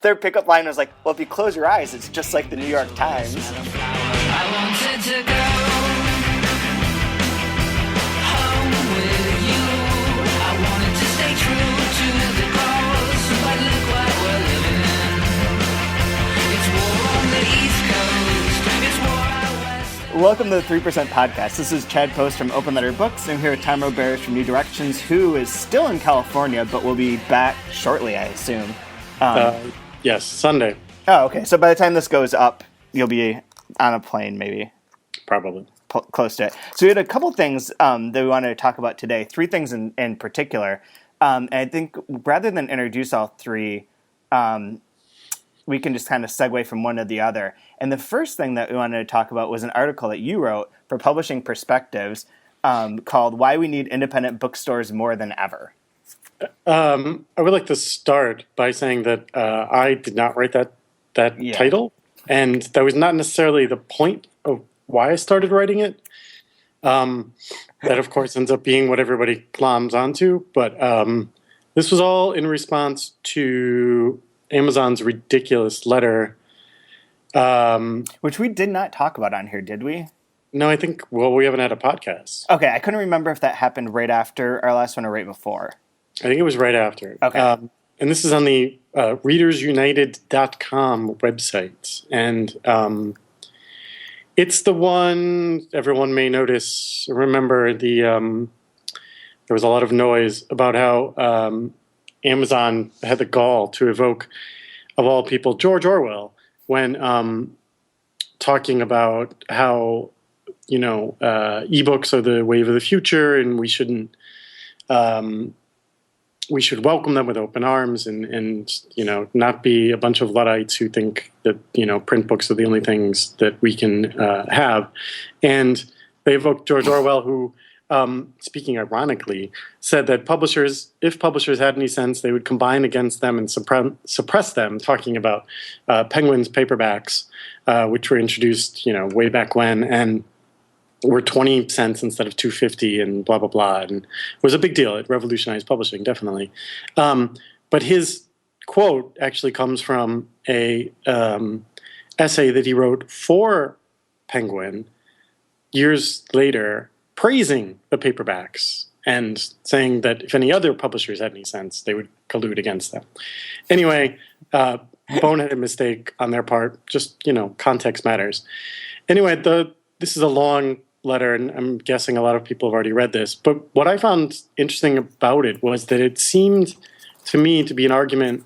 Their pickup line was like, well, if you close your eyes, it's just like the New York Times. I wanted to go home with you. I wanted to stay true to the cause, but look what we're living in. It's war on the East Coast, it's war out west. Welcome to the 3% Podcast. This is Chad Post from Open Letter Books. I'm here with Tom Roberts from New Directions, who is still in California, but will be back shortly, I assume. Yes, Sunday. Oh, okay. So by the time this goes up, you'll be on a plane, maybe. Probably. Close to it. So we had a couple things that we wanted to talk about today. Three things in particular. And I think rather than introduce all three, we can just kind of segue from one to the other. And the first thing that we wanted to talk about was an article that you wrote for Publishing Perspectives called "Why We Need Independent Bookstores More Than Ever." I would like to start by saying that I did not write that title, and that was not necessarily the point of why I started writing it. That, of course, ends up being what everybody gloms onto. But this was all in response to Amazon's ridiculous letter. Which we did not talk about on here, did we? No, I think, we haven't had a podcast. Okay, I couldn't remember if that happened right after our last one or right before. I think it was right after. Okay. And this is on the readersunited.com website. And it's the one everyone may remember there was a lot of noise about how Amazon had the gall to evoke, of all people, George Orwell when talking about how, ebooks are the wave of the future and we shouldn't... we should welcome them with open arms and not be a bunch of Luddites who think that, print books are the only things that we can have. And they evoked George Orwell, who, speaking ironically, said that if publishers had any sense, they would combine against them and suppress them, talking about Penguin's paperbacks, which were introduced, way back when, and were 20 cents instead of $2.50 and blah, blah, blah. And it was a big deal. It revolutionized publishing, definitely. But his quote actually comes from a essay that he wrote for Penguin years later, praising the paperbacks and saying that if any other publishers had any sense, they would collude against them. Anyway, boneheaded mistake on their part. Just, context matters. Anyway, this is a long letter, and I'm guessing a lot of people have already read this. But what I found interesting about it was that it seemed to me to be an argument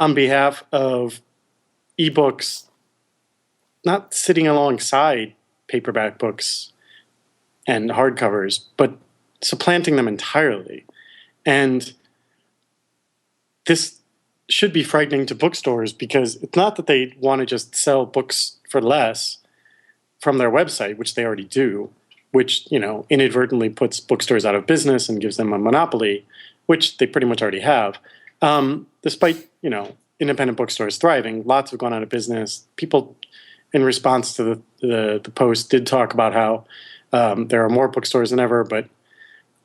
on behalf of ebooks not sitting alongside paperback books and hardcovers, but supplanting them entirely. And this should be frightening to bookstores because it's not that they want to just sell books for less from their website, which they already do, which, inadvertently puts bookstores out of business and gives them a monopoly, which they pretty much already have. Despite, independent bookstores thriving, lots have gone out of business. People, in response to the post, did talk about how there are more bookstores than ever, but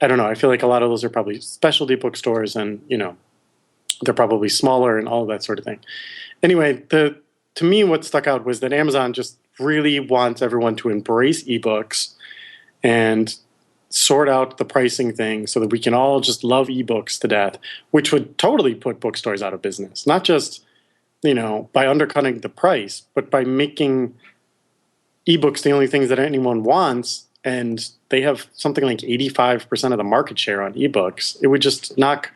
I don't know. I feel like a lot of those are probably specialty bookstores and, they're probably smaller and all of that sort of thing. Anyway, to me, what stuck out was that Amazon just really wants everyone to embrace ebooks and sort out the pricing thing so that we can all just love ebooks to death, which would totally put bookstores out of business. Not just, by undercutting the price, but by making ebooks the only things that anyone wants, and they have something like 85% of the market share on ebooks. It would just knock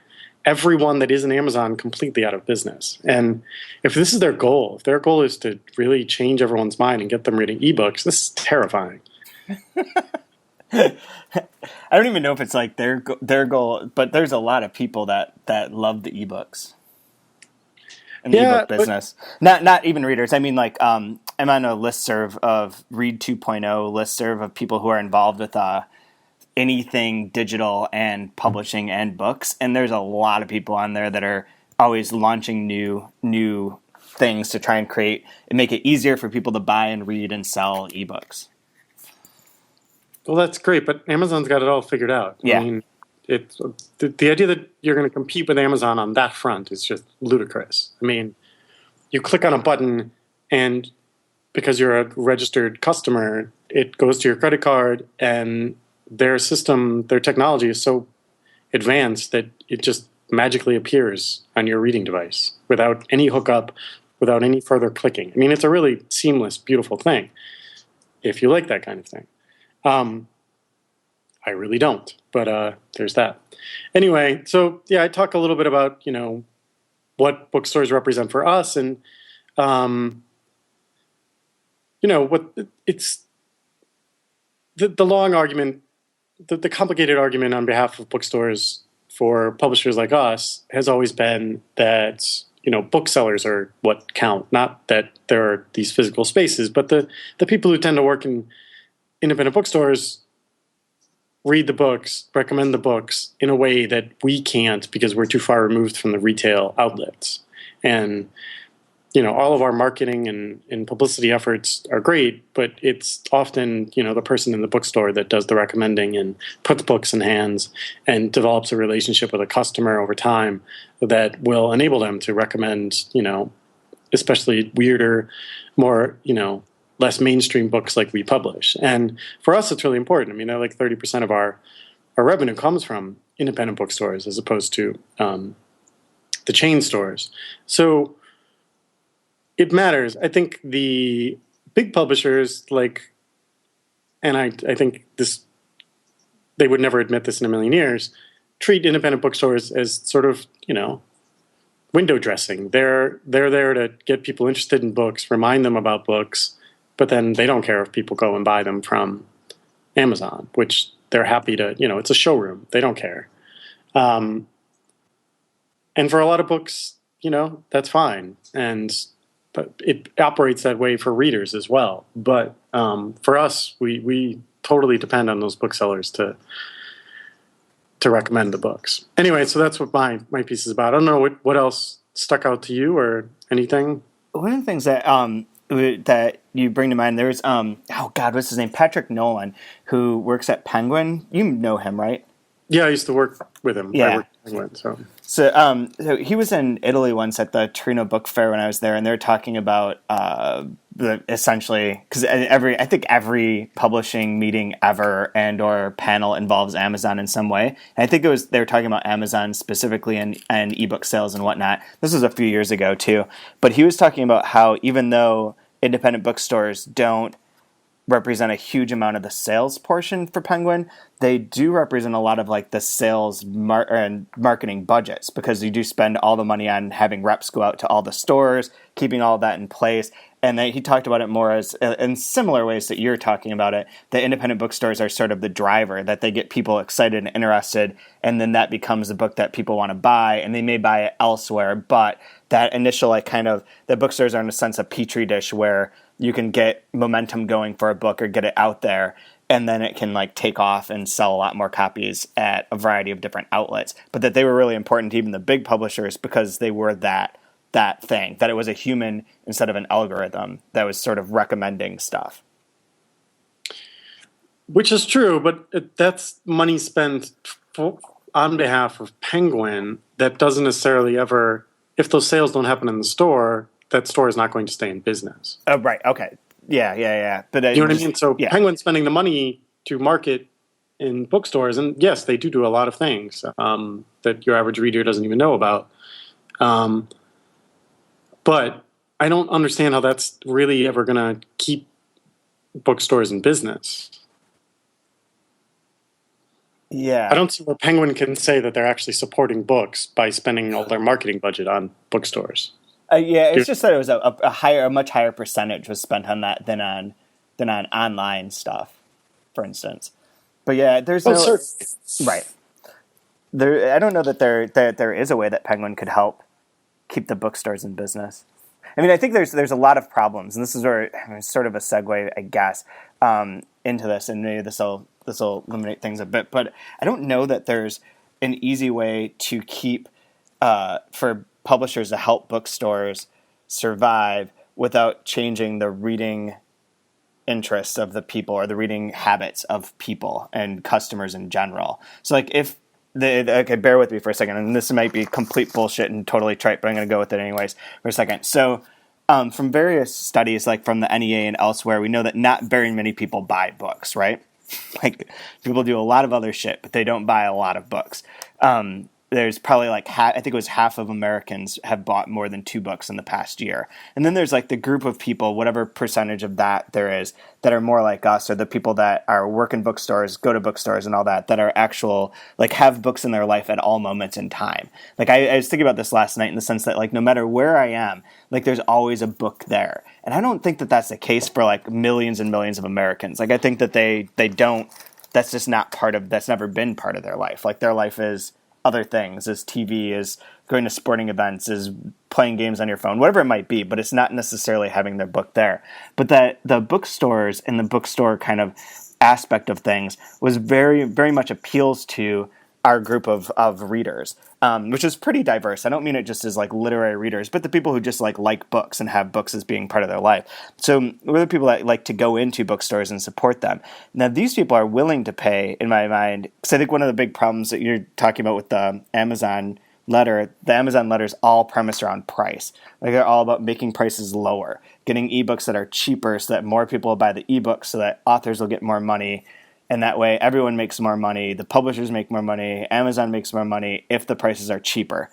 everyone that isn't Amazon completely out of business. And if this is their goal, if their goal is to really change everyone's mind and get them reading ebooks, this is terrifying. I don't even know if it's like their goal, but there's a lot of people that love the ebooks in the ebook business. Not even readers. I mean, like I'm on a listserv of Read 2.0 listserv of people who are involved with anything digital and publishing and books, and there's a lot of people on there that are always launching new things to try and create and make it easier for people to buy and read and sell ebooks. Well, that's great, but Amazon's got it all figured out. Yeah. I mean, the idea that you're going to compete with Amazon on that front is just ludicrous. I mean, you click on a button, and because you're a registered customer, it goes to your credit card, and their system, their technology is so advanced that it just magically appears on your reading device without any hookup, without any further clicking. I mean, it's a really seamless, beautiful thing if you like that kind of thing. I really don't, but there's that. Anyway, so yeah, I talk a little bit about, what bookstores represent for us, and what it's the long argument, the complicated argument on behalf of bookstores for publishers like us has always been that booksellers are what count, not that there are these physical spaces, but the people who tend to work in independent bookstores read the books, recommend the books in a way that we can't because we're too far removed from the retail outlets. And all of our marketing and publicity efforts are great, but it's often, the person in the bookstore that does the recommending and puts books in hands and develops a relationship with a customer over time that will enable them to recommend, especially weirder, more, less mainstream books like we publish. And for us, it's really important. I mean, like 30% of our revenue comes from independent bookstores as opposed to the chain stores. So it matters. I think the big publishers, and I think they would never admit this in a million years, treat independent bookstores as sort of, window dressing. They're there to get people interested in books, remind them about books, but then they don't care if people go and buy them from Amazon, which they're happy to, it's a showroom. They don't care. And for a lot of books, that's fine. But it operates that way for readers as well. But for us, we totally depend on those booksellers to recommend the books. Anyway, so that's what my piece is about. I don't know what else stuck out to you or anything. One of the things that you bring to mind, there's what's his name? Patrick Nolan, who works at Penguin. You know him, right? Yeah, I used to work with him. Yeah. I worked at Penguin, So he was in Italy once at the Torino Book Fair when I was there, and they were talking about essentially, because I think every publishing meeting ever and or panel involves Amazon in some way. And I think they were talking about Amazon specifically and ebook sales and whatnot. This was a few years ago too, but he was talking about how even though independent bookstores don't represent a huge amount of the sales portion for Penguin, they do represent a lot of the sales and marketing budgets, because you do spend all the money on having reps go out to all the stores, keeping all of that in place. And he talked about it more as in similar ways that you're talking about it. The independent bookstores are sort of the driver, that they get people excited and interested, and then that becomes a book that people want to buy, and they may buy it elsewhere. But that initial the bookstores are in a sense a petri dish where you can get momentum going for a book or get it out there, and then it can take off and sell a lot more copies at a variety of different outlets. But that they were really important to even the big publishers because they were that thing, that it was a human instead of an algorithm that was sort of recommending stuff. Which is true, but that's money spent on behalf of Penguin that doesn't necessarily ever, if those sales don't happen in the store, that store is not going to stay in business. Oh, right. Okay. Yeah. But you know what I mean? So yeah. Penguin's spending the money to market in bookstores, and yes, they do a lot of things that your average reader doesn't even know about. But I don't understand how that's really ever going to keep bookstores in business. Yeah. I don't see where Penguin can say that they're actually supporting books by spending all their marketing budget on bookstores. It's just that it was a much higher percentage was spent on that than on online stuff, for instance. But yeah, there's right. I don't know that there is a way that Penguin could help keep the bookstores in business. I mean, I think there's a lot of problems, and this is where sort of a segue, I guess, into this, and maybe this will eliminate things a bit. But I don't know that there's an easy way to keep for publishers to help bookstores survive without changing the reading interests of the people or the reading habits of people and customers in general. So if okay, bear with me for a second, and this might be complete bullshit and totally trite, but I'm going to go with it anyways for a second. So, from various studies, like from the NEA and elsewhere, we know that not very many people buy books, right? Like, people do a lot of other shit, but they don't buy a lot of books. There's probably like I think it was half of Americans have bought more than 2 books in the past year. And then there's like the group of people, whatever percentage of that there is, that are more like us, or the people that are work in bookstores, go to bookstores and all that, that are actual, like have books in their life at all moments in time. Like I was thinking about this last night in the sense that like no matter where I am, like there's always a book there. And I don't think that that's the case for like millions and millions of Americans. Like I think that they don't, that's just not that's never been part of their life. Like their life is other things, is TV, is going to sporting events, is playing games on your phone, whatever it might be, but it's not necessarily having their book there. But that the bookstores and the bookstore kind of aspect of things was very, very much appeals to our group of readers, which is pretty diverse. I don't mean it just as like literary readers, but the people who just like books and have books as being part of their life. So we're the people that like to go into bookstores and support them. Now, these people are willing to pay, in my mind, because I think one of the big problems that you're talking about with the Amazon letter is all premised around price. Like they're all about making prices lower, getting ebooks that are cheaper so that more people will buy the ebooks so that authors will get more money. And that way, everyone makes more money. The publishers make more money. Amazon makes more money if the prices are cheaper.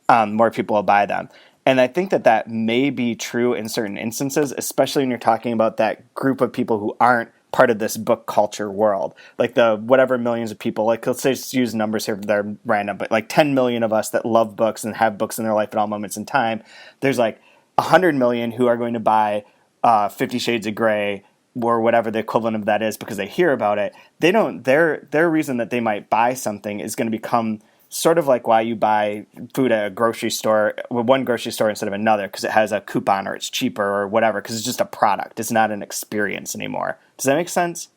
More people will buy them. And I think that may be true in certain instances, especially when you're talking about that group of people who aren't part of this book culture world. Like the whatever millions of people, like let's say just use numbers here, they're random, but like 10 million of us that love books and have books in their life at all moments in time. There's like 100 million who are going to buy 50 Shades of Grey, or whatever the equivalent of that is, because they hear about it. They don't. Their reason that they might buy something is going to become sort of like why you buy food at a grocery store, one grocery store instead of another, because it has a coupon or it's cheaper or whatever, because it's just a product. It's not an experience anymore. Does that make sense?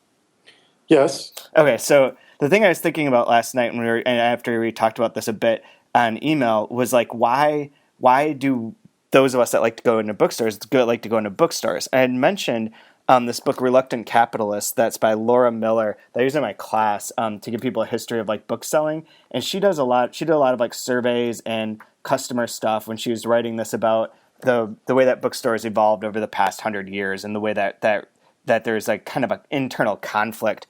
Yes. Okay, so the thing I was thinking about last night and after we talked about this a bit on email was like, why do those of us that like to go into bookstores like to go into bookstores? I had mentioned this book, Reluctant Capitalist, that's by Laura Miller, that I use in my class to give people a history of like book selling. And she did a lot of like surveys and customer stuff when she was writing this about the way that bookstores evolved over the past 100 years, and the way that there's like kind of an internal conflict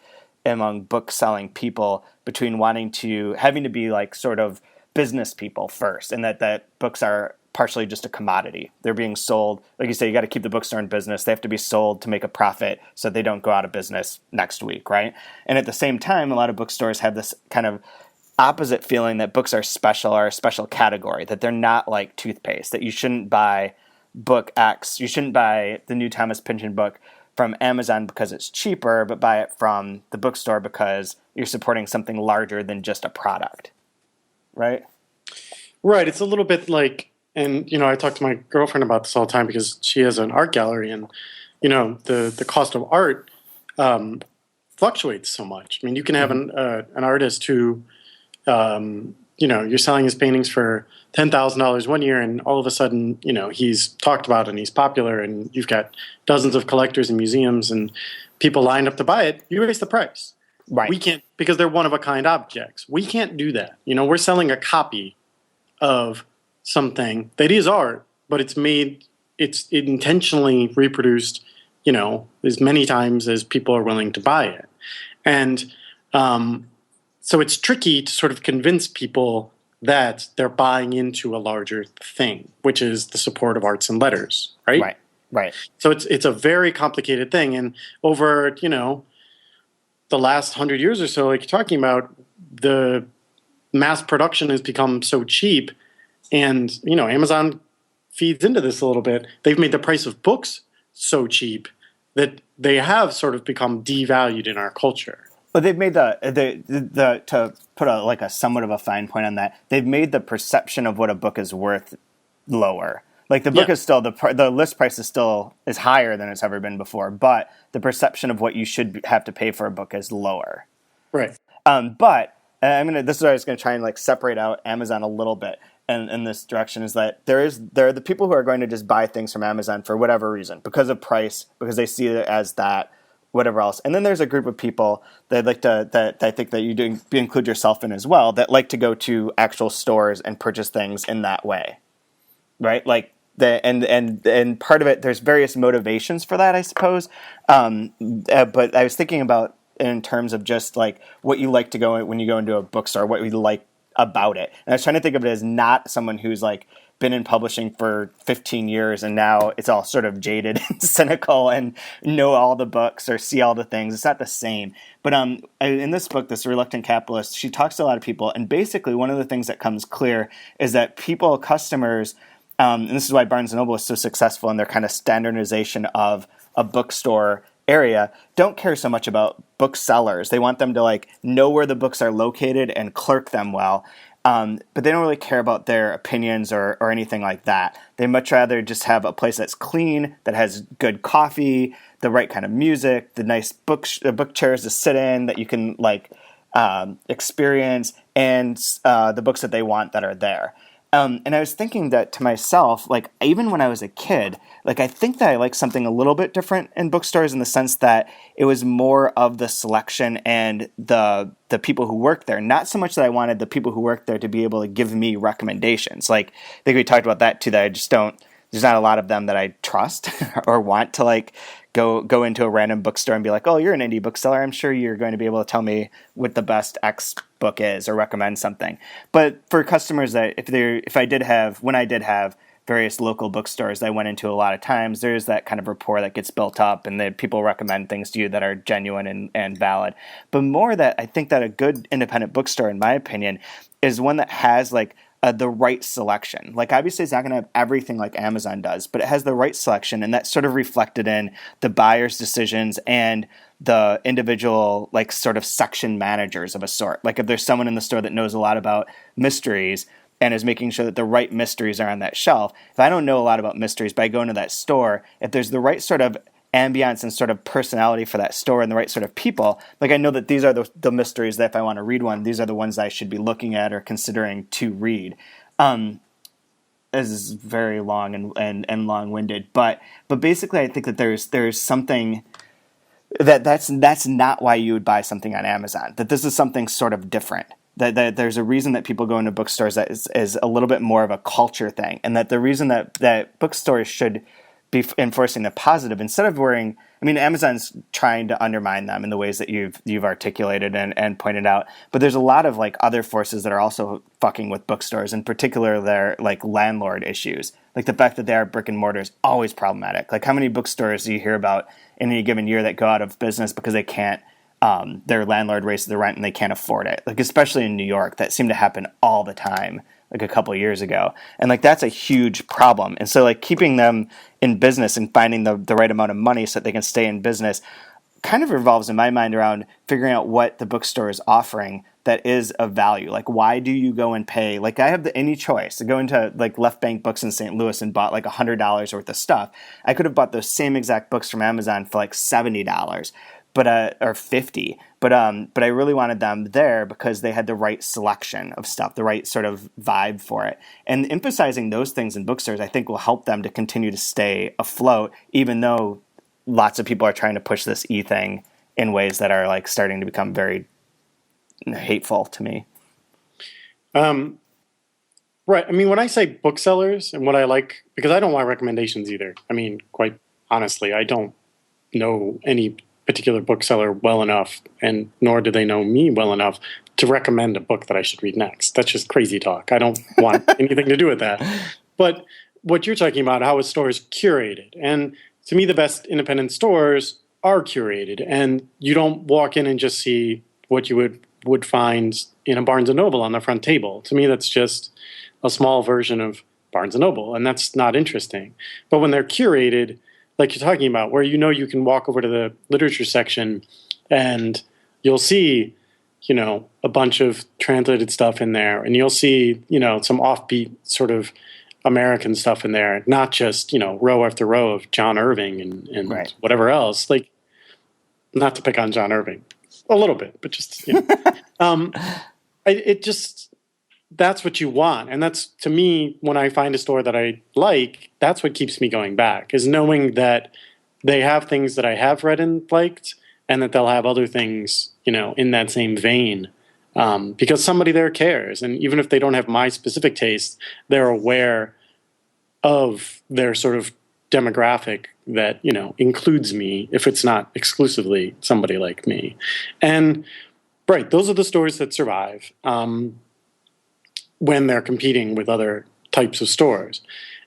among book selling people between having to be like sort of business people first, and that books are partially just a commodity. They're being sold. Like you say, you got to keep the bookstore in business. They have to be sold to make a profit so they don't go out of business next week, right? And at the same time, a lot of bookstores have this kind of opposite feeling that books are a special category, that they're not like toothpaste, that you shouldn't buy book X. You shouldn't buy the new Thomas Pynchon book from Amazon because it's cheaper, but buy it from the bookstore because you're supporting something larger than just a product, right? Right. It's a little bit like, and, I talk to my girlfriend about this all the time because she has an art gallery, and, the cost of art fluctuates so much. I mean, you can have an artist who, you're selling his paintings for $10,000 one year, and all of a sudden, he's talked about and he's popular, and you've got dozens of collectors and museums and people lined up to buy it. You raise the price. Right. We can't, because they're one-of-a-kind objects. We can't do that. We're selling a copy of something that is art, but it's intentionally reproduced, as many times as people are willing to buy it. And so it's tricky to sort of convince people that they're buying into a larger thing, which is the support of arts and letters, right? Right. So it's a very complicated thing. And over, the last 100 years or so, like you're talking about, the mass production has become so cheap. And, Amazon feeds into this a little bit. They've made the price of books so cheap that they have sort of become devalued in our culture. But they've made to put a somewhat of a fine point on that, they've made the perception of what a book is worth lower. Like the book is still, the list price is higher than it's ever been before, but the perception of what you should have to pay for a book is lower. Right. But this is where I was going to try and like separate out Amazon a little bit. And in this direction is that there are the people who are going to just buy things from Amazon for whatever reason, because of price, because they see it as that, whatever else. And then there's a group of people that like to that I think that you include yourself in as well, that like to go to actual stores and purchase things in that way, right? Like and part of it, there's various motivations for that, I suppose. But I was thinking about in terms of just like what you like to go when you go into a bookstore, what you like about it. And I was trying to think of it as not someone who's like been in publishing for 15 years and now it's all sort of jaded and cynical and know all the books or see all the things. It's not the same. But in this book, This Reluctant Capitalist, she talks to a lot of people. And basically one of the things that comes clear is that people, customers, and this is why Barnes & Noble is so successful in their kind of standardization of a bookstore area, don't care so much about booksellers. They want them to like know where the books are located and clerk them well. But they don't really care about their opinions or anything like that. They much rather just have a place that's clean, that has good coffee, the right kind of music, the nice book chairs to sit in that you can like experience, and the books that they want that are there. And I was thinking that to myself, like even when I was a kid, like I think that I like something a little bit different in bookstores in the sense that it was more of the selection and the people who worked there. Not so much that I wanted the people who worked there to be able to give me recommendations. Like I think we talked about that too, that I just don't, there's not a lot of them that I trust or want to like go into a random bookstore and be like, oh, you're an indie bookseller, I'm sure you're going to be able to tell me what the best X book is or recommend something. But for customers that when I did have various local bookstores that I went into a lot of times, there's that kind of rapport that gets built up and that people recommend things to you that are genuine and valid. But more that I think that a good independent bookstore, in my opinion, is one that has like the right selection. Like obviously it's not going to have everything like Amazon does, but it has the right selection, and that's sort of reflected in the buyer's decisions and the individual like sort of section managers of a sort. Like if there's someone in the store that knows a lot about mysteries and is making sure that the right mysteries are on that shelf. If I don't know a lot about mysteries, but I go into that store, if there's the right sort of ambiance and sort of personality for that store and the right sort of people, like I know that these are the mysteries that if I want to read one, these are the ones that I should be looking at or considering to read. This is very long and long-winded, but basically I think that there's something that's not why you would buy something on Amazon, that this is something sort of different. That there's a reason that people go into bookstores that is a little bit more of a culture thing, and that the reason that bookstores should be enforcing the positive instead of worrying. I mean, Amazon's trying to undermine them in the ways that you've articulated and pointed out, but there's a lot of like other forces that are also fucking with bookstores, in particular their like landlord issues. Like the fact that they are brick and mortar is always problematic. Like how many bookstores do you hear about in any given year that go out of business because they can't, their landlord raises the rent and they can't afford it? Like especially in New York, that seemed to happen all the time, like a couple of years ago. And like that's a huge problem. And so like keeping them in business and finding the right amount of money so that they can stay in business kind of revolves in my mind around figuring out what the bookstore is offering that is of value. Like why do you go and pay? Like I have any choice to go into like Left Bank Books in St. Louis and bought like $100 worth of stuff. I could have bought those same exact books from Amazon for like $70. Or 50, but I really wanted them there because they had the right selection of stuff, the right sort of vibe for it. And emphasizing those things in bookstores, I think, will help them to continue to stay afloat, even though lots of people are trying to push this e-thing in ways that are like starting to become very hateful to me. Right. I mean, when I say booksellers and what I like, because I don't want recommendations either. I mean, quite honestly, I don't know any particular bookseller well enough, and nor do they know me well enough to recommend a book that I should read next. That's just crazy talk. I don't want anything to do with that. But what you're talking about, how a store is curated, and to me, the best independent stores are curated, and you don't walk in and just see what you would find in a Barnes & Noble on the front table. To me, that's just a small version of Barnes & Noble, and that's not interesting. But when they're curated, like you're talking about, where you know you can walk over to the literature section and you'll see, you know, a bunch of translated stuff in there, and you'll see, you know, some offbeat sort of American stuff in there, not just, you know, row after row of John Irving and right. Whatever else. Like, not to pick on John Irving, a little bit, but just, you know. That's what you want. And that's, to me, when I find a store that I like, that's what keeps me going back, is knowing that they have things that I have read and liked, and that they'll have other things, in that same vein, because somebody there cares. And even if they don't have my specific taste, they're aware of their sort of demographic that, includes me, if it's not exclusively somebody like me. And right, those are the stores that survive when they're competing with other types of stores.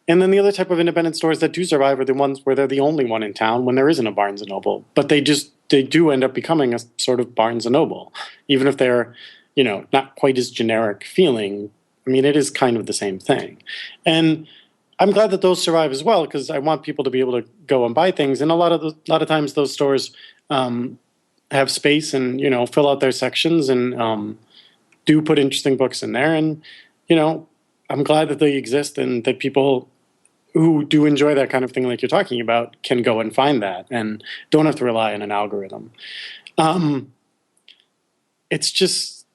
And then the other type of independent stores that do survive are the ones where they're the only one in town when there isn't a Barnes & Noble. But they do end up becoming a sort of Barnes & Noble, even if they're, not quite as generic feeling. I mean, it is kind of the same thing. And I'm glad that those survive as well, because I want people to be able to go and buy things. And a lot of times those stores have space and, fill out their sections and do put interesting books in there. And, I'm glad that they exist and that people who do enjoy that kind of thing like you're talking about can go and find that and don't have to rely on an algorithm. It's just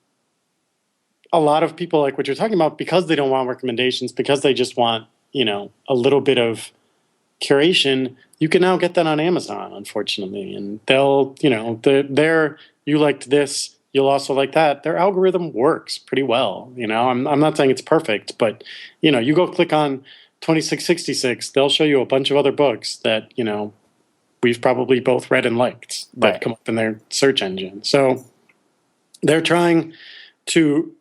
a lot of people like what you're talking about, because they don't want recommendations, because they just want, a little bit of curation. You can now get that on Amazon, unfortunately. And they'll, you liked this, you'll also like that. Their algorithm works pretty well. I'm not saying it's perfect, but, you go click on 2666, they'll show you a bunch of other books that, we've probably both read and liked that come up in their search engine. So they're trying to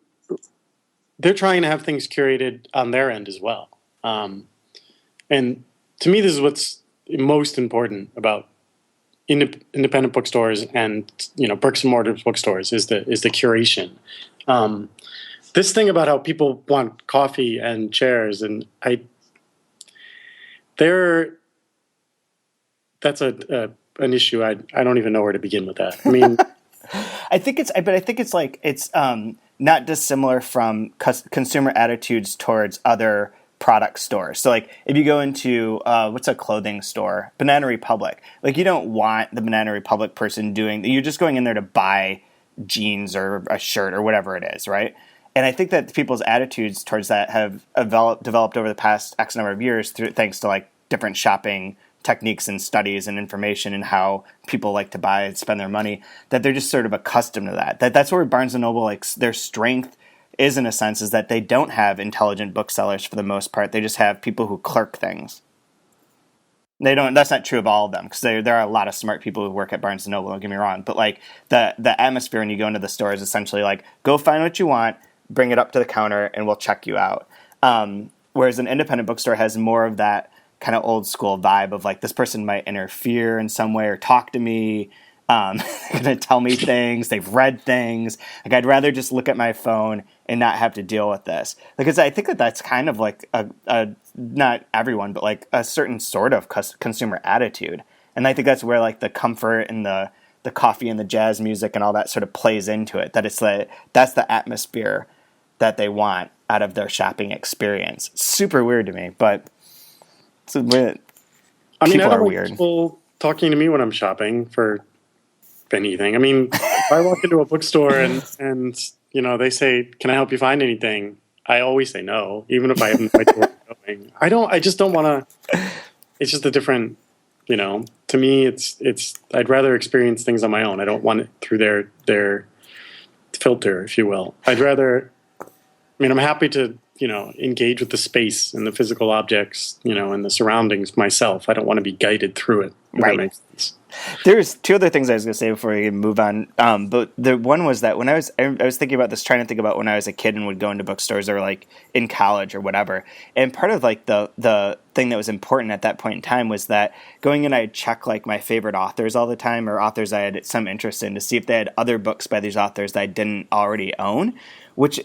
have things curated on their end as well. And to me, this is what's most important about independent bookstores and, bricks and mortar bookstores is the curation. This thing about how people want coffee and chairs, and that's an issue. I don't even know where to begin with that. I mean, I think it's like it's not dissimilar from consumer attitudes towards other product stores. So like if you go into what's a clothing store, Banana Republic, like you don't want the Banana Republic person you're just going in there to buy jeans or a shirt or whatever it is, right? And I think that people's attitudes towards that have developed over the past X number of years thanks to like different shopping techniques and studies and information and how people like to buy and spend their money, that they're just sort of accustomed to that. That's where Barnes & Noble, like their strength is in a sense, is that they don't have intelligent booksellers for the most part. They just have people who clerk things. That's not true of all of them, because there are a lot of smart people who work at Barnes & Noble, don't get me wrong. But like the atmosphere when you go into the store is essentially like, go find what you want, bring it up to the counter, and we'll check you out. Whereas an independent bookstore has more of that kind of old school vibe of like, this person might interfere in some way or talk to me. They're going to tell me things. They've read things. Like, I'd rather just look at my phone and not have to deal with this. Because I think that's kind of like a not everyone, but like a certain sort of consumer attitude. And I think that's where like the comfort and the coffee and the jazz music and all that sort of plays into it. That that's the atmosphere that they want out of their shopping experience. It's super weird to me, but it's weird. I mean, I don't weird. want people talking to me when I'm shopping for anything. I mean, if I walk into a bookstore and they say, "Can I help you find anything?" I always say no, even if I have no idea where I'm going. I just don't want to. It's just a different, to me, it's. I'd rather experience things on my own. I don't want it through their filter, if you will. I'd rather. I mean, I'm happy to engage with the space and the physical objects, and the surroundings myself. I don't want to be guided through it. Right. That makes sense. There's two other things I was going to say before we move on. But the one was that when I was thinking about this, trying to think about when I was a kid and would go into bookstores or like in college or whatever. And part of like the thing that was important at that point in time was that going in, I'd check like my favorite authors all the time, or authors I had some interest in, to see if they had other books by these authors that I didn't already own, which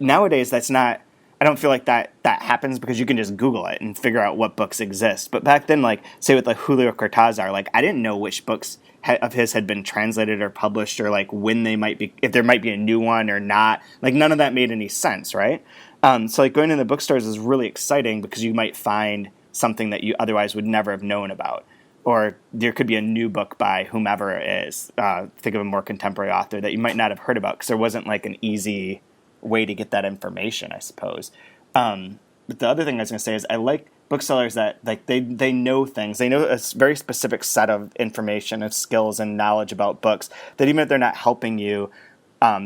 nowadays that's not. I don't feel like that happens, because you can just Google it and figure out what books exist. But back then, like, say with like Julio Cortázar, like I didn't know which books of his had been translated or published, or like when they might be, if there might be a new one or not. Like none of that made any sense, right? So like going into the bookstores is really exciting, because you might find something that you otherwise would never have known about. Or there could be a new book by whomever it is. Think of a more contemporary author that you might not have heard about, because there wasn't like an easy way to get that information, I suppose. But the other thing I was going to say is I like booksellers that like they know things. They know a very specific set of information and skills and knowledge about books that even if they're not helping you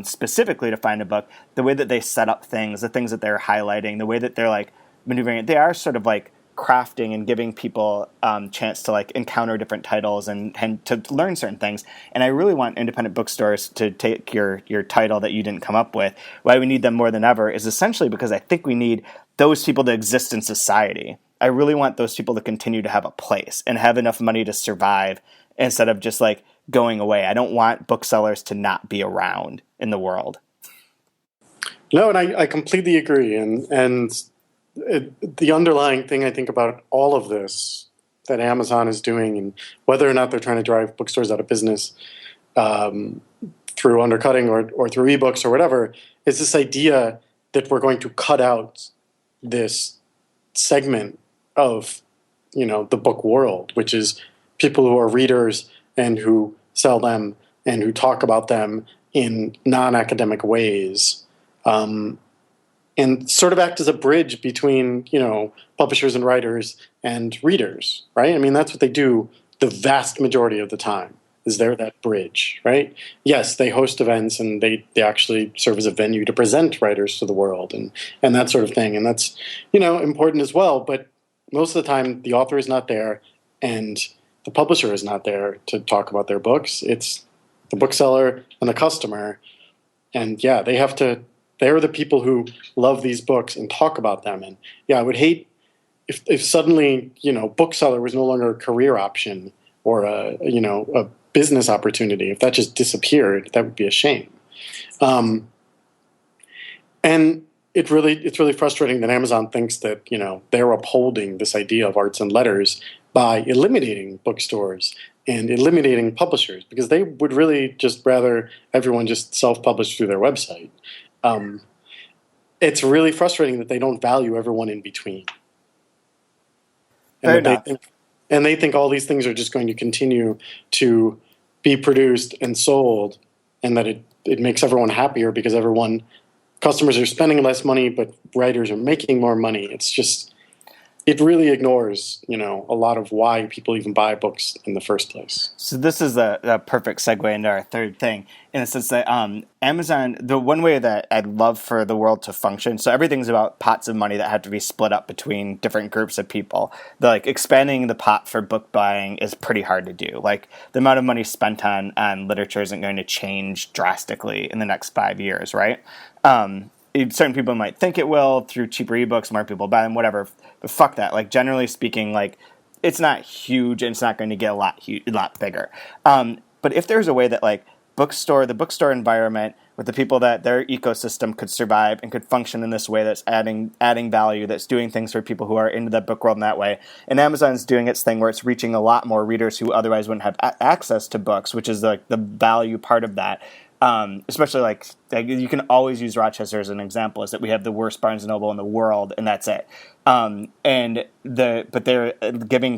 specifically to find a book, the way that they set up things, the things that they're highlighting, the way that they're like maneuvering it, they are sort of like crafting and giving people chance to like encounter different titles and to learn certain things. And I really want independent bookstores to take your title that you didn't come up with. Why we need them more than ever is essentially because I think we need those people to exist in society. I really want those people to continue to have a place and have enough money to survive instead of just like going away. I don't want booksellers to not be around in the world. No, and I completely agree. And the underlying thing I think about all of this that Amazon is doing, and whether or not they're trying to drive bookstores out of business through undercutting or through ebooks or whatever, is this idea that we're going to cut out this segment of, the book world, which is people who are readers and who sell them and who talk about them in non-academic ways. And sort of act as a bridge between, publishers and writers and readers, right? I mean, that's what they do the vast majority of the time, is they're that bridge, right? Yes, they host events and they actually serve as a venue to present writers to the world and that sort of thing. And that's, important as well. But most of the time, the author is not there and the publisher is not there to talk about their books. It's the bookseller and the customer. And yeah, they're the people who love these books and talk about them. And yeah, I would hate if suddenly, bookseller was no longer a career option or a business opportunity. If that just disappeared, that would be a shame. And it's really frustrating that Amazon thinks that, they're upholding this idea of arts and letters by eliminating bookstores and eliminating publishers, because they would really just rather everyone just self-publish through their website. It's really frustrating that they don't value everyone in between. And they think all these things are just going to continue to be produced and sold, and that it makes everyone happier because customers are spending less money, but writers are making more money. It's just, it really ignores, a lot of why people even buy books in the first place. So this is a perfect segue into our third thing, in the sense that Amazon, the one way that I'd love for the world to function, so everything's about pots of money that have to be split up between different groups of people. Expanding the pot for book buying is pretty hard to do. Like, the amount of money spent on literature isn't going to change drastically in the next 5 years, right? Certain people might think it will through cheaper ebooks, more people buy them, whatever. But fuck that. Like, generally speaking, like, it's not huge and it's not going to get a lot bigger. But if there's a way that like the bookstore environment with the people that their ecosystem could survive and could function in this way that's adding value, that's doing things for people who are into the book world in that way. And Amazon's doing its thing where it's reaching a lot more readers who otherwise wouldn't have access to books, which is like the value part of that. Especially like you can always use Rochester as an example, is that we have the worst Barnes & Noble in the world, and that's it. But they're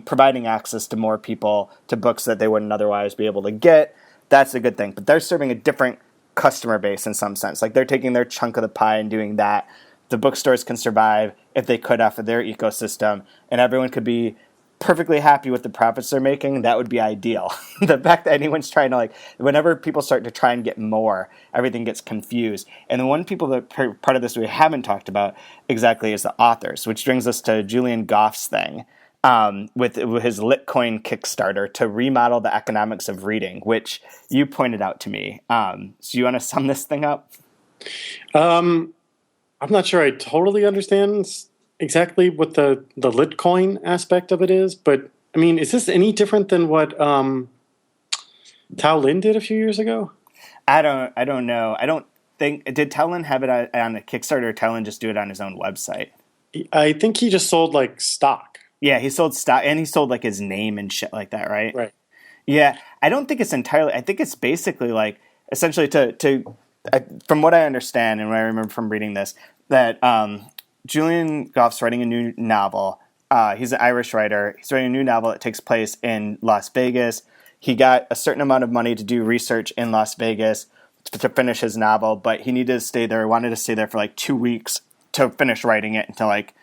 providing access to more people to books that they wouldn't otherwise be able to get. That's a good thing. But they're serving a different customer base in some sense. Like, they're taking their chunk of the pie and doing that. The bookstores can survive if they could off of their ecosystem, and everyone could be perfectly happy with the profits they're making. That would be ideal. The fact that anyone's trying to, like, whenever people start to try and get more, everything gets confused. And the one people that part of this we haven't talked about exactly is the authors, which brings us to Julian Goff's thing with his Litcoin Kickstarter to remodel the economics of reading, which you pointed out to me. So you want to sum this thing up? I'm not sure I totally understand exactly what the Litcoin aspect of it is, but I mean, is this any different than what Tao Lin did a few years ago? I don't know. I don't think, did Tao Lin have it on a Kickstarter, or Tao Lin just do it on his own website? I think he just sold like stock. Yeah, he sold stock, and he sold like his name and shit like that, right? Right. Yeah, I don't think it's entirely. I think it's basically like essentially from what I understand and what I remember from reading this, that Julian Goff's writing a new novel. He's an Irish writer. He's writing a new novel that takes place in Las Vegas. He got a certain amount of money to do research in Las Vegas to finish his novel, but he needed to stay there. He wanted to stay there for like 2 weeks to finish writing it and to like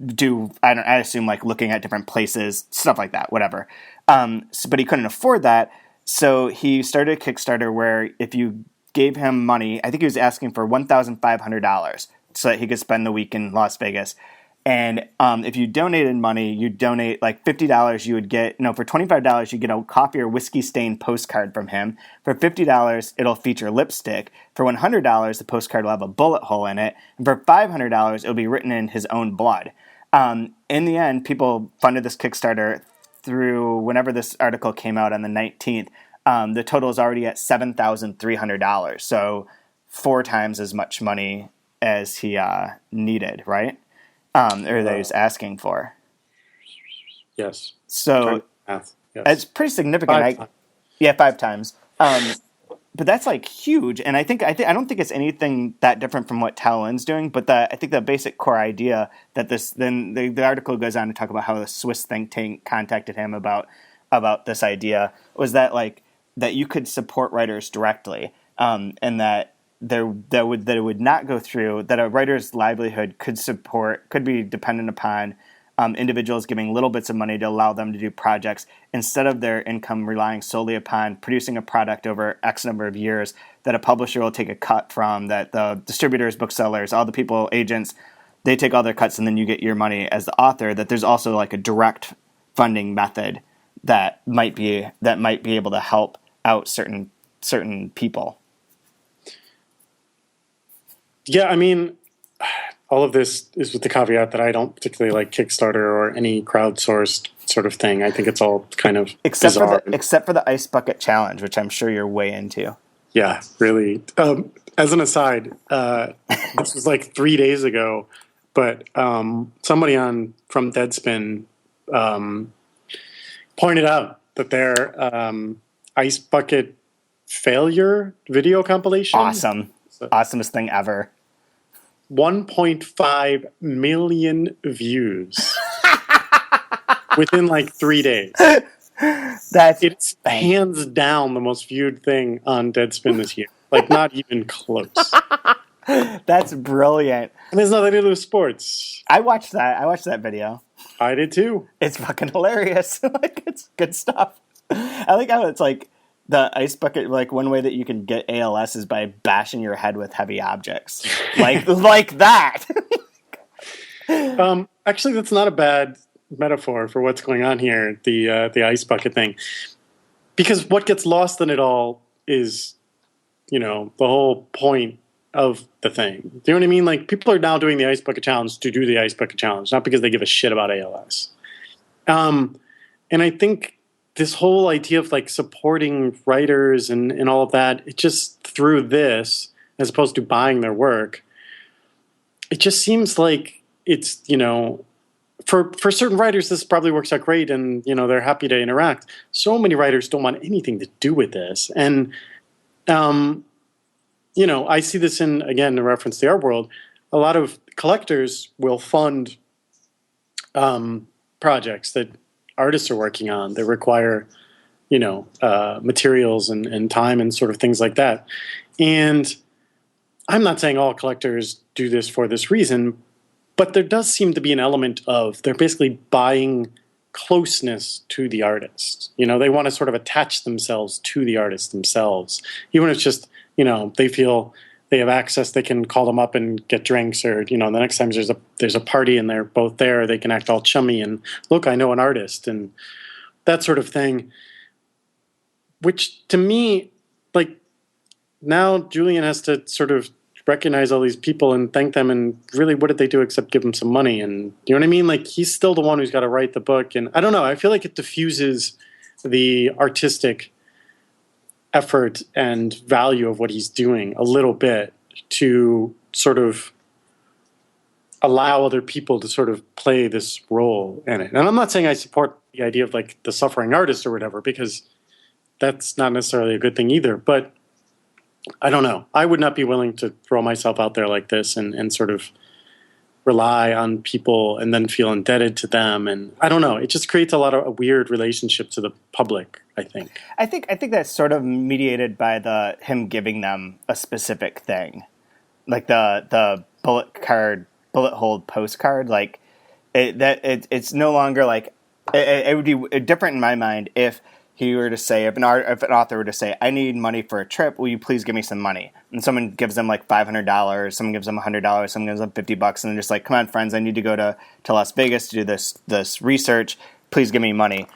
do, I assume, like looking at different places, stuff like that, whatever. But he couldn't afford that. So he started a Kickstarter where if you gave him money, I think he was asking for $1,500 so that he could spend the week in Las Vegas. And if you donated money, you donate like $50, you would get, no, for $25, you get a coffee or whiskey stained postcard from him. For $50, it'll feature lipstick. For $100, the postcard will have a bullet hole in it. And for $500, it'll be written in his own blood. In the end, people funded this Kickstarter through whenever this article came out on the 19th. The total is already at $7,300. So 4 times as much money as he needed, right? Or that he was asking for. Yes. So yes. It's pretty significant. 5 times. But that's like huge, and I don't think it's anything that different from what Tal Lin's doing. But I think the basic core idea that the article goes on to talk about how the Swiss think tank contacted him about this idea was that that you could support writers directly, and that it would not go through, that a writer's livelihood could be dependent upon individuals giving little bits of money to allow them to do projects instead of their income relying solely upon producing a product over X number of years that a publisher will take a cut from, that the distributors, booksellers, all the people, agents, they take all their cuts and then you get your money as the author, that there's also like a direct funding method that might be able to help out certain people. Yeah, I mean, all of this is with the caveat that I don't particularly like Kickstarter or any crowdsourced sort of thing. I think it's all kind of bizarre. Except for the Ice Bucket Challenge, which I'm sure you're way into. Yeah, really. As an aside, this was like 3 days ago, but somebody from Deadspin pointed out that their Ice Bucket failure video compilation. Awesome. Awesomest thing ever. 1.5 million views within like 3 days. It's hands down the most viewed thing on Deadspin this year. Like, not even close. That's brilliant. And there's nothing to do with sports. I watched that video. I did too. It's fucking hilarious. It's good stuff. I like how it's like the ice bucket, like one way that you can get ALS is by bashing your head with heavy objects. like that. Actually, that's not a bad metaphor for what's going on here, the ice bucket thing. Because what gets lost in it all is, the whole point of the thing. Do you know what I mean? Like, people are now doing the Ice Bucket Challenge to do the Ice Bucket Challenge, not because they give a shit about ALS. And I think this whole idea of like supporting writers and all of that, it just through this, as opposed to buying their work, it just seems like it's, for certain writers, this probably works out great and, they're happy to interact. So many writers don't want anything to do with this. And, I see this in, again, in reference to the art world. A lot of collectors will fund projects that artists are working on that require, materials and time and sort of things like that. And I'm not saying all collectors do this for this reason, but there does seem to be an element of they're basically buying closeness to the artist. They want to sort of attach themselves to the artist themselves, even if it's just, they feel they have access, they can call them up and get drinks, or the next time there's a party and they're both there, they can act all chummy and look, I know an artist and that sort of thing. Which to me, like, now Julian has to sort of recognize all these people and thank them, and really, what did they do except give them some money? And you know what I mean? Like, he's still the one who's got to write the book, and I don't know. I feel like it diffuses the artistic effort and value of what he's doing a little bit to sort of allow other people to sort of play this role in it. And I'm not saying I support the idea of like the suffering artist or whatever, because that's not necessarily a good thing either. But I don't know. I would not be willing to throw myself out there like this and sort of rely on people and then feel indebted to them. And I don't know. It just creates a lot of a weird relationship to the public, I think. I think that's sort of mediated by him giving them a specific thing. Like the bullet hold postcard. Like, It's no longer like it would be different in my mind if he were to say, if an author were to say, I need money for a trip, will you please give me some money? And someone gives them like $500, someone gives them $100, someone gives them $50, and they're just like, come on, friends, I need to go to Las Vegas to do this research. Please give me money.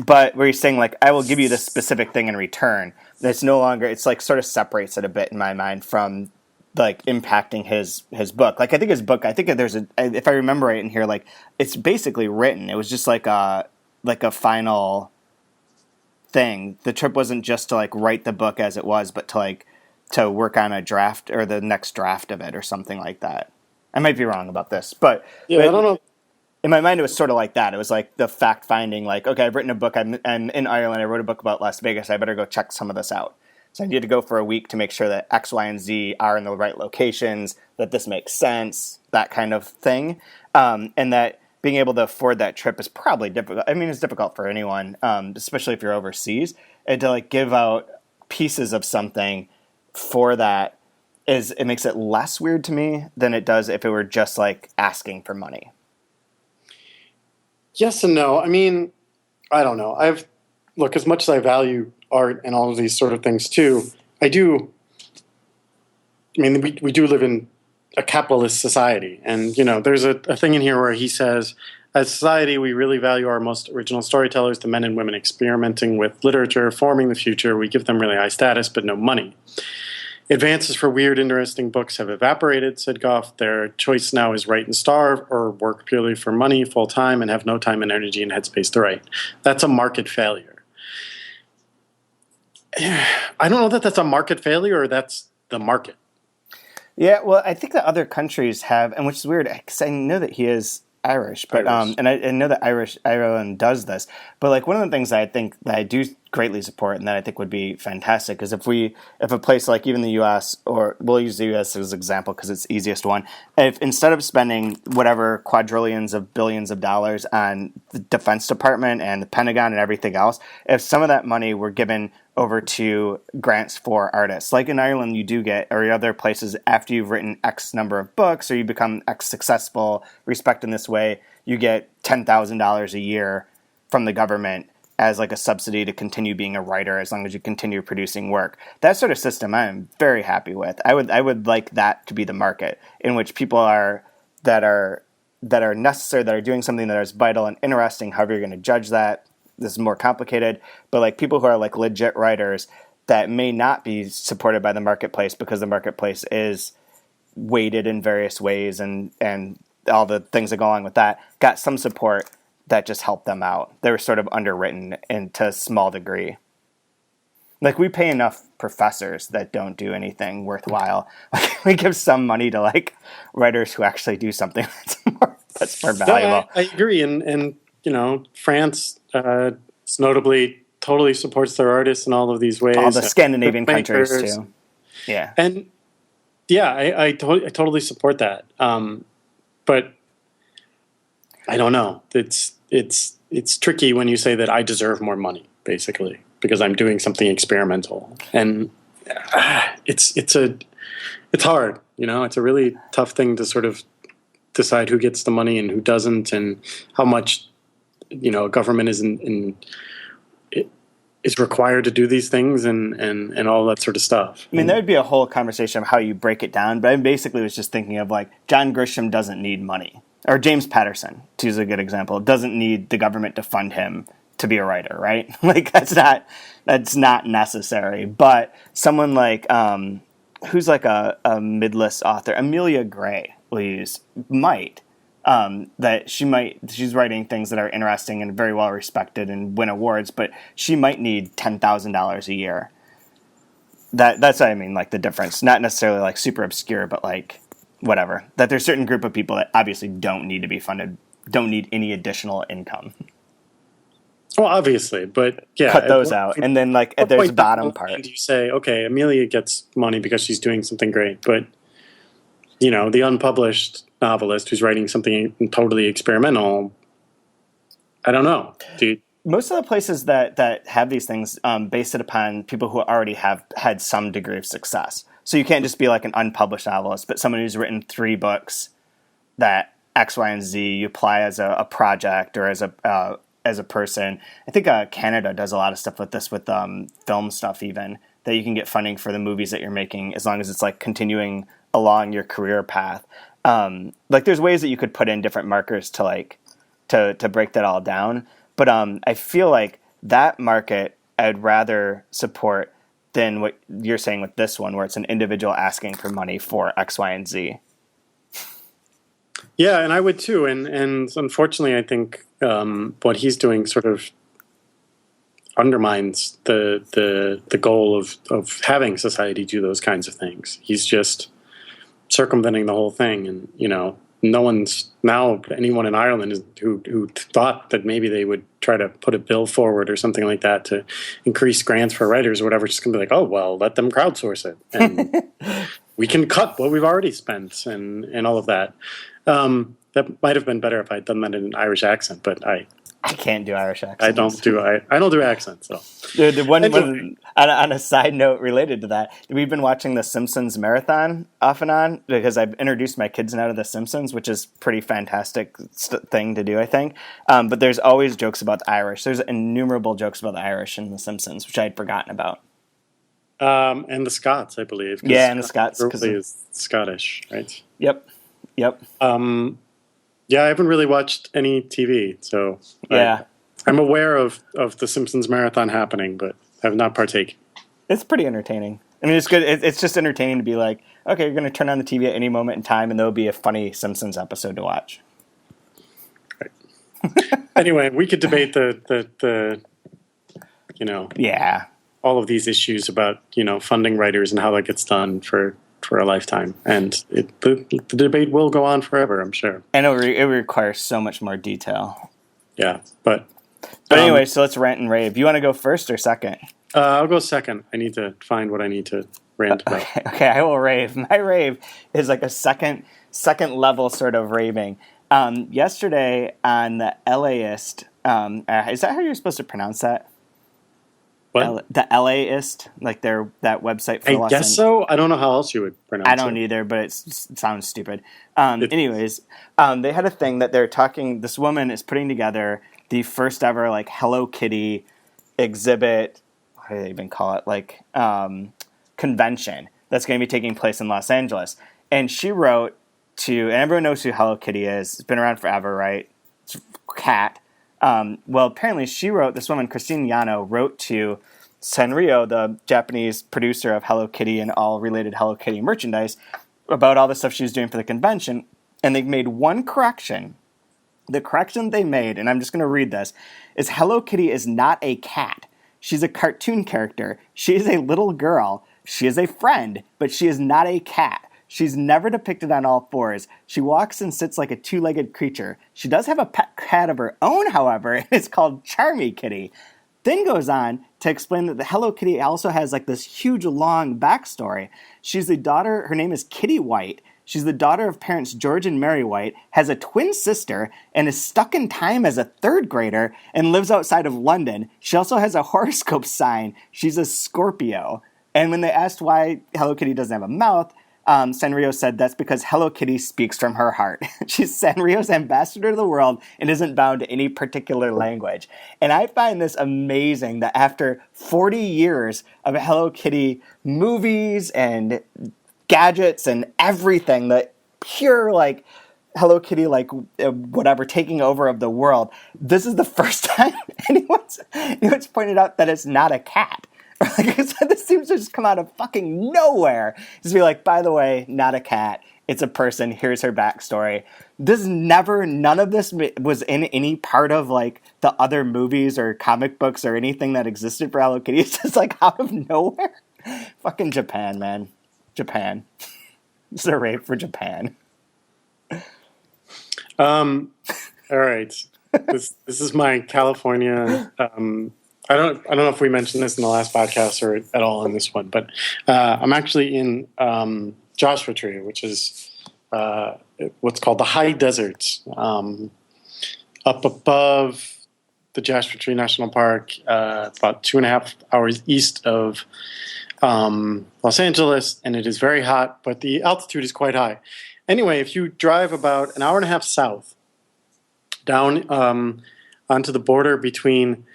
But where he's saying like, I will give you this specific thing in return. It's no longer. It's like sort of separates it a bit in my mind from like impacting his book. Like I think his book. I think there's if I remember right in here, like it's basically written. It was just like a final thing. The trip wasn't just to like write the book as it was, but to work on a draft or the next draft of it or something like that. I might be wrong about this, but I don't know. In my mind, it was sort of like that. It was like the fact finding, like, okay, I've written a book. I'm in Ireland. I wrote a book about Las Vegas. I better go check some of this out. So I need to go for a week to make sure that X, Y, and Z are in the right locations, that this makes sense, that kind of thing. And that being able to afford that trip is probably difficult. I mean, it's difficult for anyone, especially if you're overseas. And to like give out pieces of something for that it makes it less weird to me than it does if it were just like asking for money. Yes and no. I mean, I don't know. Look, as much as I value art and all of these sort of things too, I mean, we do live in a capitalist society. And, there's a thing in here where he says, as a society, we really value our most original storytellers, the men and women experimenting with literature, forming the future. We give them really high status, but no money. Advances for weird, interesting books have evaporated, said Goff. Their choice now is write and starve or work purely for money full-time and have no time and energy and headspace to write. That's a market failure. I don't know that that's a market failure or that's the market. Yeah, well, I think that other countries have, and which is weird, because I know that he is Irish, but and I know that Ireland does this. But like one of the things that I think that I do greatly support and that I think would be fantastic is if a place like even the U.S. or we'll use the U.S. as an example because it's the easiest one. If instead of spending whatever quadrillions of billions of dollars on the Defense Department and the Pentagon and everything else, if some of that money were given over to grants for artists. Like in Ireland, you do get, or other places, after you've written X number of books or you become X successful, respect in this way, you get $10,000 a year from the government as like a subsidy to continue being a writer as long as you continue producing work. That sort of system I'm very happy with. I would like that to be the market in which people that are necessary, that are doing something that is vital and interesting, however you're going to judge that. This is more complicated, but like people who are like legit writers that may not be supported by the marketplace because the marketplace is weighted in various ways and all the things that go along with that, got some support that just helped them out. They were sort of underwritten to a small degree. Like we pay enough professors that don't do anything worthwhile. Like we give some money to like writers who actually do something that's more valuable. I agree, and France notably totally supports their artists in all of these ways. All the Scandinavian countries too. Yeah, and I totally support that. But I don't know. It's tricky when you say that I deserve more money, basically, because I'm doing something experimental, and it's hard. It's a really tough thing to sort of decide who gets the money and who doesn't, and how much a government is required to do these things and all that sort of stuff. I mean, there would be a whole conversation of how you break it down, but I basically was just thinking of like John Grisham doesn't need money. Or James Patterson, to use a good example, doesn't need the government to fund him to be a writer, right? Like that's not necessary. But someone like who's like a mid-list author, Amelia Gray, we'll use, might. She's writing things that are interesting and very well respected and win awards, but she might need $10,000 a year. That's what I mean, like the difference. Not necessarily like super obscure, but like whatever. That there's a certain group of people that obviously don't need to be funded, don't need any additional income. Well, obviously, but yeah. Cut those out. And then like there's a bottom part. You say, okay, Amelia gets money because she's doing something great, but the unpublished novelist who's writing something totally experimental, I don't know, dude. Most of the places that have these things base it upon people who already have had some degree of success. So you can't just be like an unpublished novelist, but someone who's written 3 books that X, Y, and Z. You apply as a project or as a person. I think Canada does a lot of stuff with this, with film stuff even, that you can get funding for the movies that you're making as long as it's like continuing along your career path. Like there's ways that you could put in different markers to like to break that all down. But I feel like that market I'd rather support than what you're saying with this one, where it's an individual asking for money for X, Y, and Z. Yeah, and I would too. And unfortunately, I think what he's doing sort of undermines the goal of having society do those kinds of things. He's just circumventing the whole thing, and no one's now anyone in Ireland who thought that maybe they would try to put a bill forward or something like that to increase grants for writers or whatever. Just gonna be like, oh well, let them crowdsource it, and we can cut what we've already spent and all of that. That might have been better if I'd done that in an Irish accent, but I can't do Irish accents. I don't do accents. So the one on a side note related to that, we've been watching the Simpsons marathon off and on because I've introduced my kids now to the Simpsons, which is pretty fantastic thing to do, I think. But there's always jokes about the Irish. There's innumerable jokes about the Irish in the Simpsons, which I had forgotten about. And the Scots, I believe. Yeah, and the Scots because is Scottish, right? Yep. Yeah, I haven't really watched any TV, so yeah, I'm aware of the Simpsons marathon happening, but have not partaken. It's pretty entertaining. I mean, it's good. It's just entertaining to be like, okay, you're going to turn on the TV at any moment in time, and there'll be a funny Simpsons episode to watch. Right. Anyway, we could debate the yeah, all of these issues about funding writers and how that gets done for a lifetime, and the debate will go on forever, I'm sure. And it requires so much more detail. Yeah, but anyway, so let's rant and rave. You want to go first or second? I'll go second. I need to find what I need to rant about. Okay, I will rave. My rave is like a second level sort of raving. Yesterday on the LAist, is that how you're supposed to pronounce that? What? The LAist, like that website for I guess so. I don't know how else you would pronounce it. I don't either, but it sounds stupid. Anyways, they had a thing that they're talking. This woman is putting together the first ever like Hello Kitty exhibit. What do they even call it? Like convention that's going to be taking place in Los Angeles. And she wrote to, and everyone knows who Hello Kitty is. It's been around forever, right? It's a cat. Well, apparently this woman, Christine Yano, wrote to Sanrio, the Japanese producer of Hello Kitty and all related Hello Kitty merchandise, about all the stuff she was doing for the convention, and they made one correction. The correction they made, and I'm just going to read this, is Hello Kitty is not a cat. She's a cartoon character. She is a little girl. She is a friend, but she is not a cat. She's never depicted on all fours. She walks and sits like a two-legged creature. She does have a pet cat of her own, however, and it's called Charmy Kitty. Then goes on to explain that the Hello Kitty also has like this huge, long backstory. She's the daughter, her name is Kitty White. She's the daughter of parents George and Mary White, has a twin sister, and is stuck in time as a third grader, and lives outside of London. She also has a horoscope sign. She's a Scorpio. And when they asked why Hello Kitty doesn't have a mouth, Sanrio said that's because Hello Kitty speaks from her heart. She's Sanrio's ambassador to the world and isn't bound to any particular language. And I find this amazing that after 40 years of Hello Kitty movies and gadgets and everything, that pure like Hello Kitty, like whatever, taking over of the world, this is the first time anyone's pointed out that it's not a cat. Like, this seems to just come out of fucking nowhere. Just be like, by the way, not a cat. It's a person. Here's her backstory. None of this was in any part of like the other movies or comic books or anything that existed for Hello Kitty. It's just like out of nowhere. Fucking Japan, man. Japan. This is a rape for Japan. All right. This is my California. I don't know if we mentioned this in the last podcast or at all in this one, but I'm actually in Joshua Tree, which is what's called the high deserts, up above the Joshua Tree National Park, about 2.5 hours east of Los Angeles, and it is very hot, but the altitude is quite high. anyway, if you drive about an hour and a half south, down onto the border between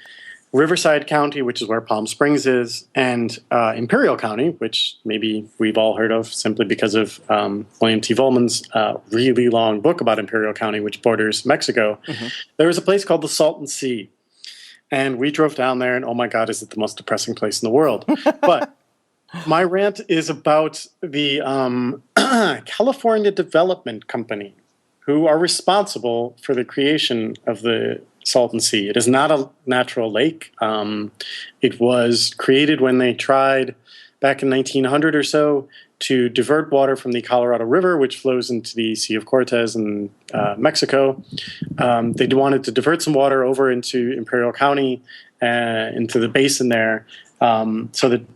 Riverside County, which is where Palm Springs is, and Imperial County, which maybe we've all heard of simply because of William T. Volman's really long book about Imperial County, which borders Mexico. Mm-hmm. There was a place called the Salton Sea. And we drove down there, and oh my God, is it the most depressing place in the world. But my rant is about the California Development Company, who are responsible for the creation of the Salton Sea. It is not a natural lake. It was created when they tried back in 1900 or so to divert water from the Colorado River, which flows into the Sea of Cortez in Mexico. They wanted to divert some water over into Imperial County, into the basin there, so that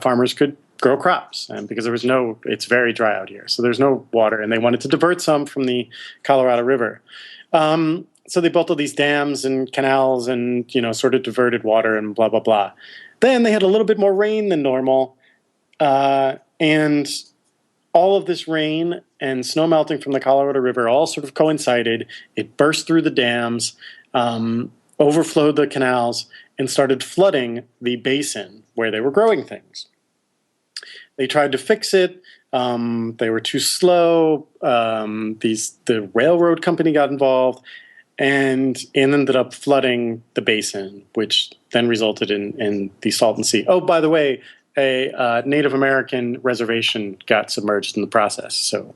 farmers could grow crops. And because it's very dry out here, so there's no water, and they wanted to divert some from the Colorado River. So they built all these dams and canals and, sort of diverted water and blah, blah, blah. Then they had a little bit more rain than normal. And all of this rain and snow melting from the Colorado River all sort of coincided. It burst through the dams, overflowed the canals, and started flooding the basin where they were growing things. They tried to fix it. They were too slow. The railroad company got involved and ended up flooding the basin, which then resulted in the Salton Sea. Oh, by the way, a Native American reservation got submerged in the process. So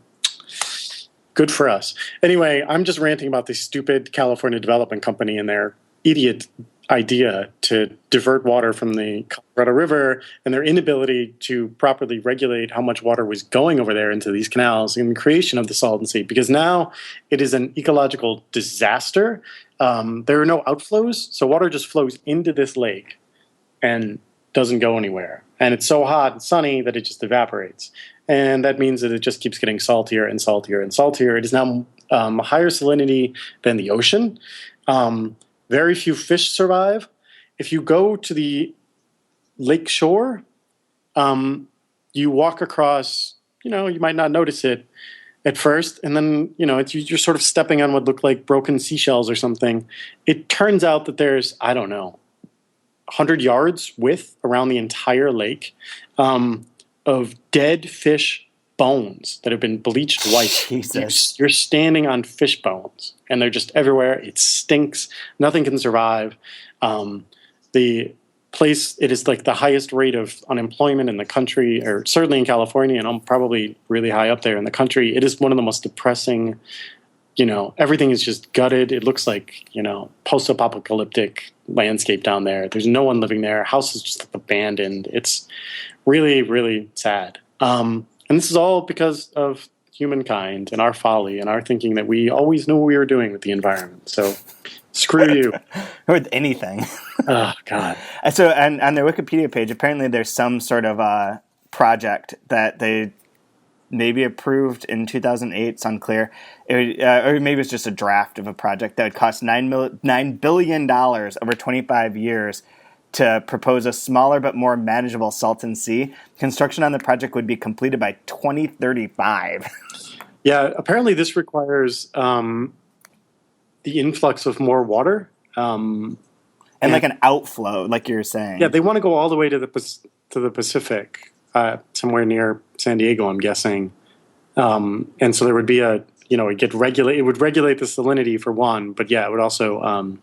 good for us. Anyway, I'm just ranting about the stupid California Development Company and their idiot idea to divert water from the Colorado River and their inability to properly regulate how much water was going over there into these canals in the creation of the Salton Sea, because now it is an ecological disaster. There are no outflows, so water just flows into this lake and doesn't go anywhere. And it's so hot and sunny that it just evaporates. And that means that it just keeps getting saltier and saltier and saltier. It is now a higher salinity than the ocean. Very few fish survive. If you go to the lake shore, you walk across, you might not notice it at first, and then, you're sort of stepping on what look like broken seashells or something. It turns out that there's, 100 yards width around the entire lake of dead fish bones that have been bleached white. Jesus. You're standing on fish bones, and they're just everywhere. It stinks. Nothing can survive. The place, it is like the highest rate of unemployment in the country, or certainly in California, and I'm probably really high up there in the country. It is one of the most depressing, everything is just gutted. It looks like, post-apocalyptic landscape down there. There's no one living there. House is just abandoned. It's really, really sad. And this is all because of humankind and our folly and our thinking that we always knew what we were doing with the environment. So screw you. With anything. Oh, God. So, and on their Wikipedia page, apparently there's some sort of project that they maybe approved in 2008. It's unclear. Or maybe it's just a draft of a project that would cost $9 billion over 25 years to propose a smaller but more manageable Salton Sea. Construction on the project would be completed by 2035. Yeah, apparently this requires the influx of more water. And like an outflow, like you were saying. Yeah, they want to go all the way to the Pacific, somewhere near San Diego, I'm guessing. And so there would be it would regulate the salinity for one, but yeah, it would also,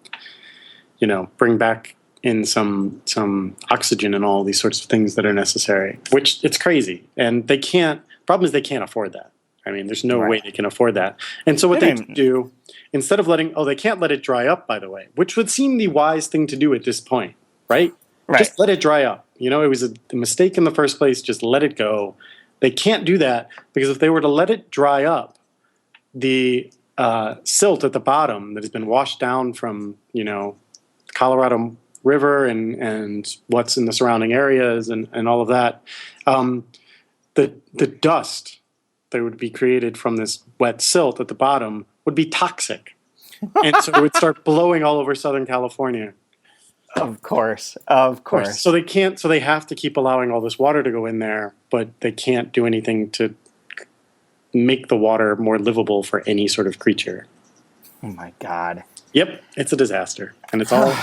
bring back in some oxygen and all these sorts of things that are necessary, which it's crazy. And problem is they can't afford that. I mean, there's no way they can afford that. And so what they do, instead of they can't let it dry up, by the way, which would seem the wise thing to do at this point, right? Just let it dry up. It was a mistake in the first place. Just let it go. They can't do that because if they were to let it dry up, the silt at the bottom that has been washed down from, Colorado River and what's in the surrounding areas and all of that, the dust that would be created from this wet silt at the bottom would be toxic. And so it would start blowing all over Southern California. Of course. So they have to keep allowing all this water to go in there, but they can't do anything to make the water more livable for any sort of creature. Oh my God. Yep, it's a disaster, and it's all.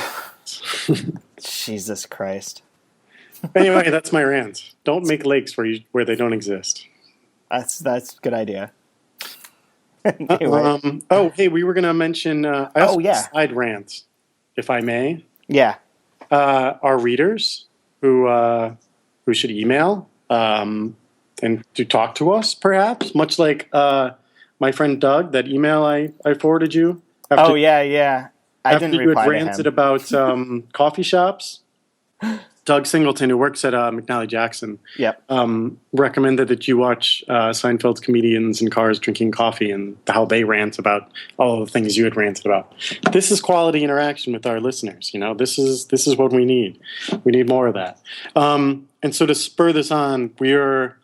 Jesus Christ. Anyway, that's my rant. Don't make lakes where they don't exist. That's a good idea. Anyway. Hey, we were going to mention. I also have a side rant, if I may. Yeah. Our readers who should email and to talk to us, perhaps, much like my friend Doug, that email I forwarded you. After I didn't reply to him. After you had ranted about coffee shops. Doug Singleton, who works at McNally Jackson, recommended that you watch Seinfeld's Comedians in Cars Drinking Coffee and how they rant about all of the things you had ranted about. This is quality interaction with our listeners. This is what we need. We need more of that. And so to spur this on, we are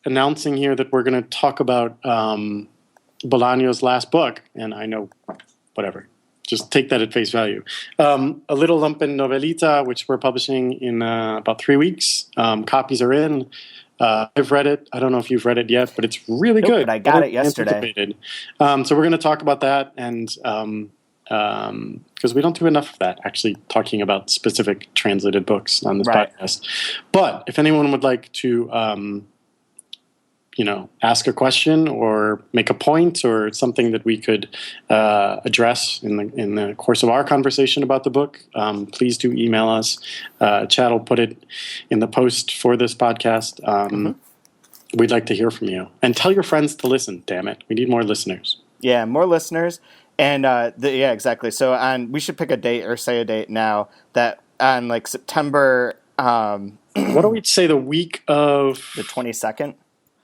announcing here that we're going to talk about Bolaño's last book, and I know, whatever. Just take that at face value. A Little Lumpen Novelita, which we're publishing in about 3 weeks. Copies are in. I've read it. I don't know if you've read it yet, but it's really good. But I got it yesterday. So we're going to talk about that, and because we don't do enough of that, actually talking about specific translated books on this podcast. But if anyone would like to ask a question or make a point or something that we could address in the course of our conversation about the book, please do email us. Chad will put it in the post for this podcast. We'd like to hear from you. And tell your friends to listen, damn it. We need more listeners. Yeah, more listeners. And exactly. So we should pick a date or say a date now that on like September. What do we say, the week of the 22nd?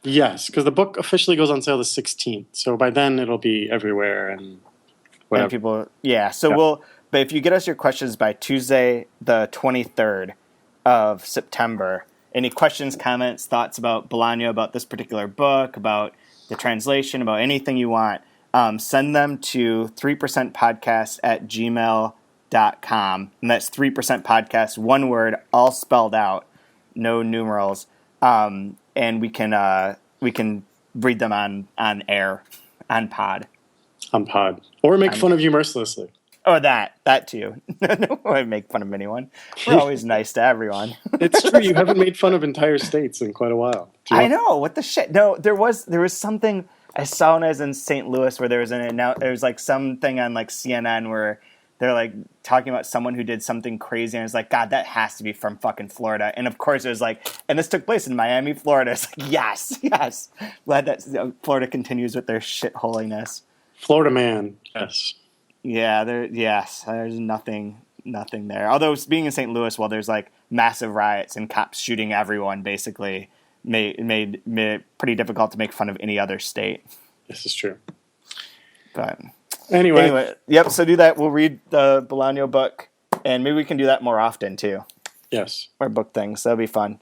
Yes, because the book officially goes on sale the 16th. So by then it'll be everywhere and whatever. And people, but if you get us your questions by Tuesday, the 23rd of September, any questions, comments, thoughts about Bolaño, about this particular book, about the translation, about anything you want, send them to 3percentpodcast@gmail.com. And that's 3percentpodcast, one word, all spelled out, no numerals. And we can read them on air, on pod. Or make fun of you mercilessly. Or that too. No, I make fun of anyone. We're always nice to everyone. It's true. You haven't made fun of entire states in quite a while. I know. What the shit? No, there was something I saw when I was in St. Louis where there was like something on like CNN where they're like talking about someone who did something crazy, and it's like, God, that has to be from fucking Florida. And of course, it was like, and this took place in Miami, Florida. It's like, yes. Glad that Florida continues with their shitholiness. Florida man, yes. Yeah, there's nothing there. Although being in St. Louis, there's like massive riots and cops shooting everyone, basically made pretty difficult to make fun of any other state. This is true. But anyway, yep. So do that. We'll read the Bolaño book, and maybe we can do that more often too. Yes, or book things. That'll be fun.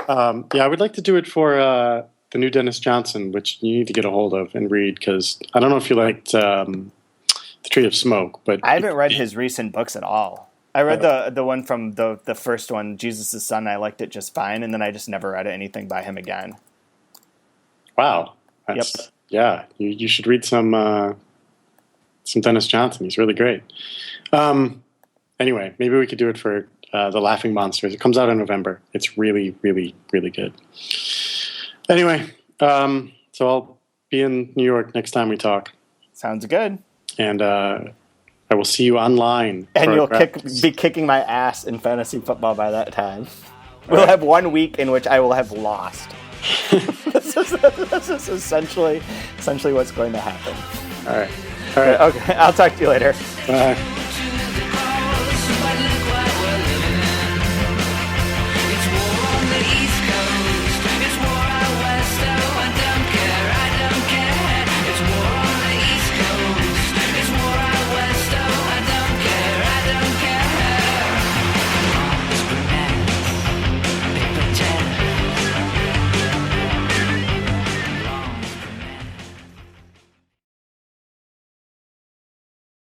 I would like to do it for the new Dennis Johnson, which you need to get a hold of and read, because I don't know if you liked The Tree of Smoke, but I haven't read his recent books at all. I read the one from the first one, Jesus' Son. I liked it just fine, and then I just never read anything by him again. Wow. Yep. Yeah, you should read some Dennis Johnson. He's really great. Anyway, maybe we could do it for The Laughing Monsters. It comes out in November. It's really, really, really good. Anyway, so I'll be in New York next time we talk. Sounds good. And I will see you online. And you'll be kicking my ass in fantasy football by that time. We'll have 1 week in which I will have lost. This is essentially what's going to happen. All right. Okay, I'll talk to you later. Bye.